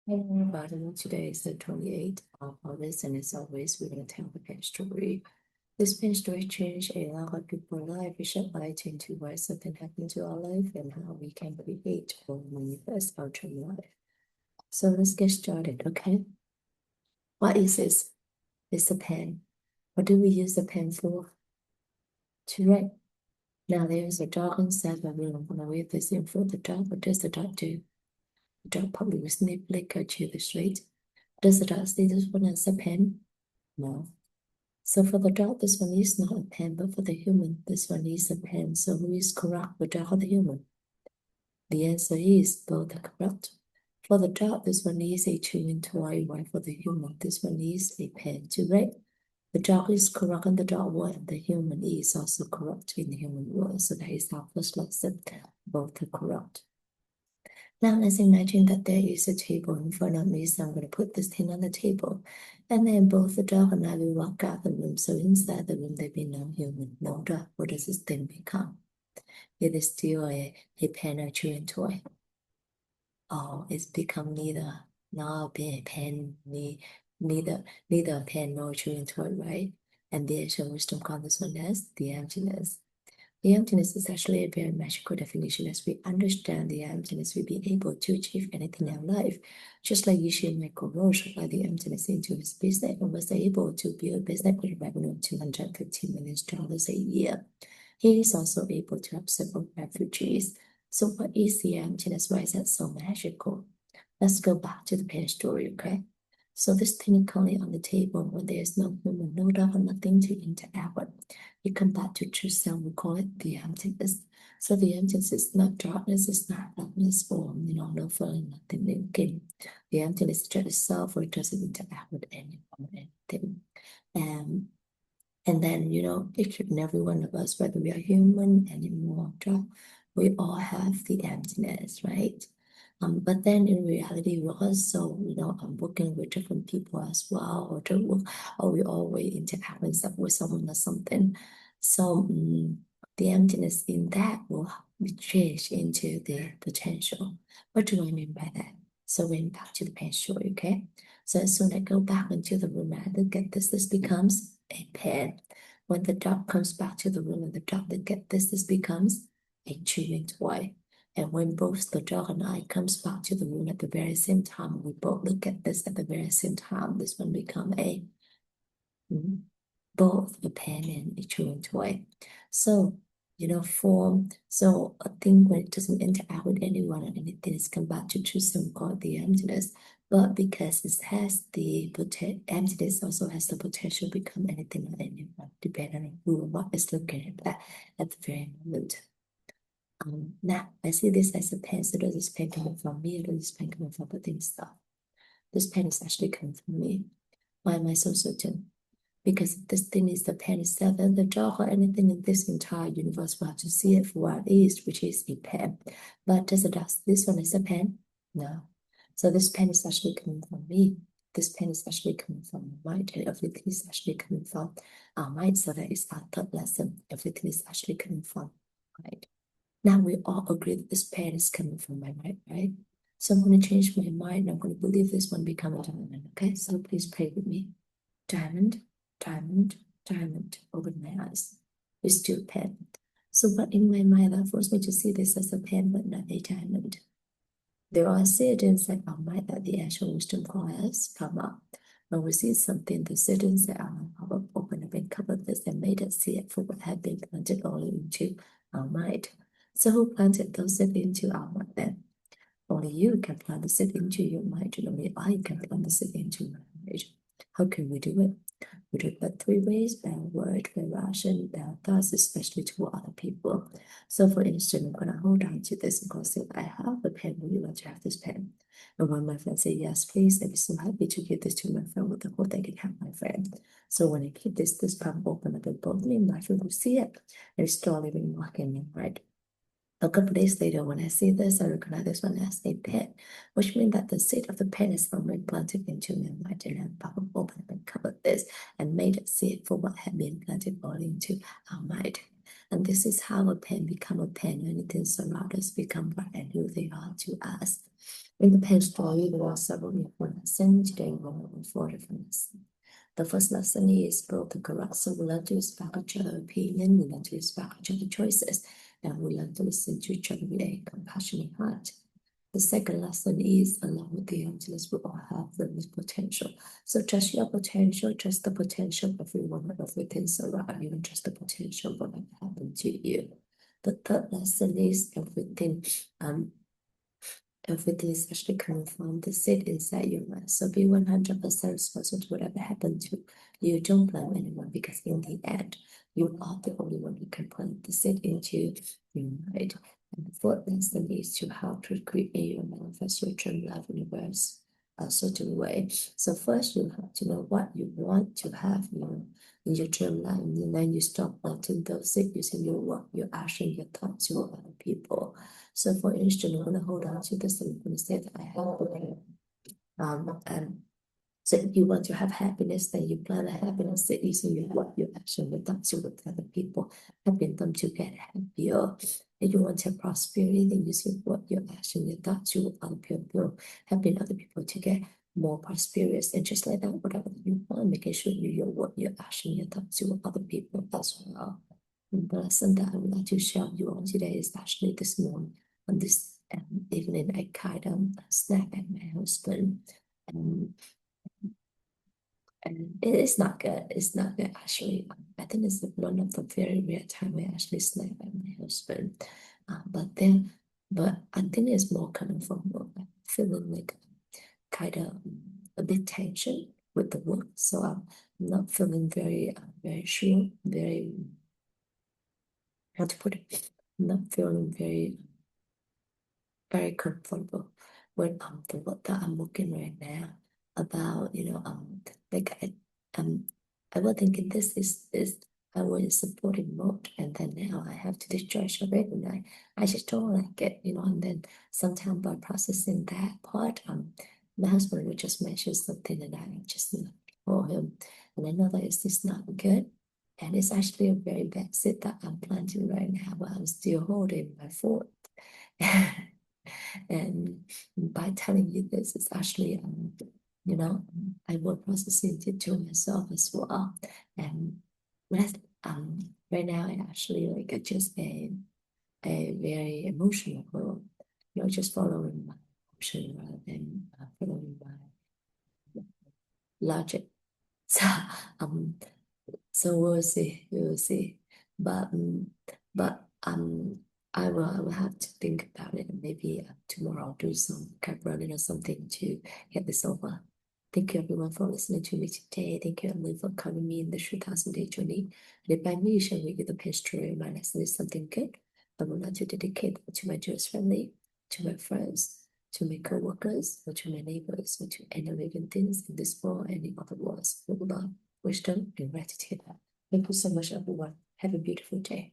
Hello everybody, today is the 28th of August and as always we're going to tell the pen story. This pen story changed a lot of people's life. We shed light into why something happened to our life and how we can create or manifest our dream life. So let's get started, okay? What is this? It's a pen. What do we use the pen for? To write. Now there's a dog inside the room. I'm going to read this in for the dog. What does the dog do? The dog probably will snip, lick, or chew the street. Does the dog see this one as a pen? No. So for the dog, this one is not a pen, but for the human, this one is a pen. So who is correct, the dog or the human? The answer is both are correct. For the dog, this one is a chewing toy, while for the human, this one is a pen to write. The dog is correct in the dog world, and the human is also correct in the human world. So that is our first lesson. Both are correct. Now let's imagine that there is a table in front of me, so I'm going to put this thing on the table. And then both the dog and I will walk out the room. So inside the room, there be no human, no dog. What does this thing become? It is still a pen or chewing toy. Oh, it's become neither, not a pen, neither a pen nor chewing toy, right? And the ancient wisdom called this one as the emptiness. The emptiness is actually a very magical definition. As we understand the emptiness, we'll be able to achieve anything in our life. Just like Yishin Michael Roche applied the emptiness into his business and was able to build a business with a revenue of $250 million a year. He is also able to help several refugees. So what is the emptiness? Why is that so magical? Let's go back to the pen story, okay? So this technically on the table when there's no human, no dog, or nothing to interact with. You come back to true self, we call it the emptiness. So the emptiness is not darkness, it's not darkness or no feeling, nothing thinking. The emptiness is just itself or it doesn't interact with anyone or anything. And then, each and every one of us, whether we are human, animal, or dog, we all have the emptiness, right? But then in reality, we're also, working with different people as well, or we always interact with someone or something. So the emptiness in that will be changed into the potential. What do I mean by that? So we're back to the potential, okay? So as soon as I go back into the room and I look at this becomes a pen. When the dog comes back to the room and the dog look at this becomes a chewing toy. And when both the dog and I comes back to the room at the very same time, we both look at this at the very same time, this one become a both a pen and a chewing toy. So, so a thing when it doesn't interact with anyone and anything is come back to true some called the emptiness. But because it has the emptiness also has the potential to become anything or anyone, depending on who or what is looking at that at the very moment. Now I see this as a pen, so does this pen coming from me or does this pen coming from other stuff? This pen is actually coming from me. Why am I so certain? Because if this thing is the pen itself, then the dog or anything in this entire universe will have to see it for what it is, which is a pen. But does it ask this one is a pen? No. So this pen is actually coming from me. This pen is actually coming from my mind, and everything is actually coming from our mind. So that is our third lesson. Everything is actually coming from mind. Now we all agree that this pen is coming from my mind, right? So I'm going to change my mind. I'm going to believe this one become a diamond. Okay, so please pray with me. Diamond, diamond, diamond. Open my eyes. It's still pen. So what in my mind that forced me to see this as a pen but not a diamond? There are certain that our mind that the actual wisdom requires come up. When we see something, the certain that our mind pop up, open up and cover this and made us see it for what had been planted all into our mind. So who planted those seeds into our mind then? Only you can plant the seed into your mind, and only I can plant the seed into my mind. How can we do it? We do it by three ways: by word, by action, by thoughts, especially to other people. So for instance, I'm gonna hold on to this and go say, I have a pen, would you like to have this pen? And when my friend say yes, please, I'd be so happy to give this to my friend with the hope they can have my friend. So when I keep this palm open up in both me and my friend will see it and it's still living walking in, right? A couple days later, when I see this, I recognize this one as a pen, which means that the seed of the pen is already planted into my mind, and I pop open and covered this and made it seed for what had been planted all into our mind. And this is how a pen become a pen. Anything surround us become what and who they are to us. In the pen story, there are several different lessons. Today, we're going to 4 different lessons. The first lesson is build the correct. So we learn to respect each other's opinion, we learn to respect each other's choices, and we learn to listen to each other with a compassionate heart. The second lesson is along with the emptiness, we all have limited potential. So trust your potential, trust the potential of everyone and everything surrounding you, and trust the potential of what happened to you. The third lesson is everything is actually coming from the seed inside your mind. So be 100% responsible to whatever happened to you. Don't blame anyone, because in the end, you are the only one who can plant the seed into your mind. And the fourth lesson is to how to create or manifest your dream life universe a certain way. So first you have to know what you want to have in your dream life, and then you start planting those seeds using your work, your action, your thoughts, your other people. So for instance, I'm going to hold on to this and I'm going to say that I have a plan. So if you want to have happiness, then you plan a happiness that using your work, your action, your thoughts, with other people, helping them to get happier. If you want to have prosperity, then use your work, your action, your thoughts, with other people, helping other people to get more prosperous. And just like that, whatever you want, making sure you your work, your action, your thoughts, with other people as well. And the lesson that I would like to share with you all today is actually this morning, on this evening, I kind of snapped at my husband. And it is not good. It's not good actually. I think it's one of the very rare time I actually snap at my husband. But I think it's more coming from work. I'm feeling like kind of a bit tension with the work. So I'm not feeling very sure, very, how to put it, not feeling very comfortable with the work that I'm working right now about, like I was thinking this is I was in supporting mode, and then now I have to discharge of it, and I just don't like it, and then sometimes by processing that part, my husband would just mention something and I just not for him, and I know that it's just not good. And it's actually a very bad sit that I'm planting right now while I'm still holding my fort. And by telling you this, it's actually, I will processing it to myself as well. And right, right now, I actually like just a very emotional role, just following my emotion rather than following my logic. So, um, so we'll see. But I will have to think about it, and maybe tomorrow I'll do some cat running or something to get this over. Thank you everyone for listening to me today. Thank you Emily for covering me in the 2000-day journey. And if by me sharing with you the history, my lesson is something good, I would like to dedicate it to my Jewish family, to my friends, to my co-workers, or to my neighbors, or to any living things in this world and in other worlds. With love, wisdom, and gratitude. Thank you so much, everyone. Have a beautiful day.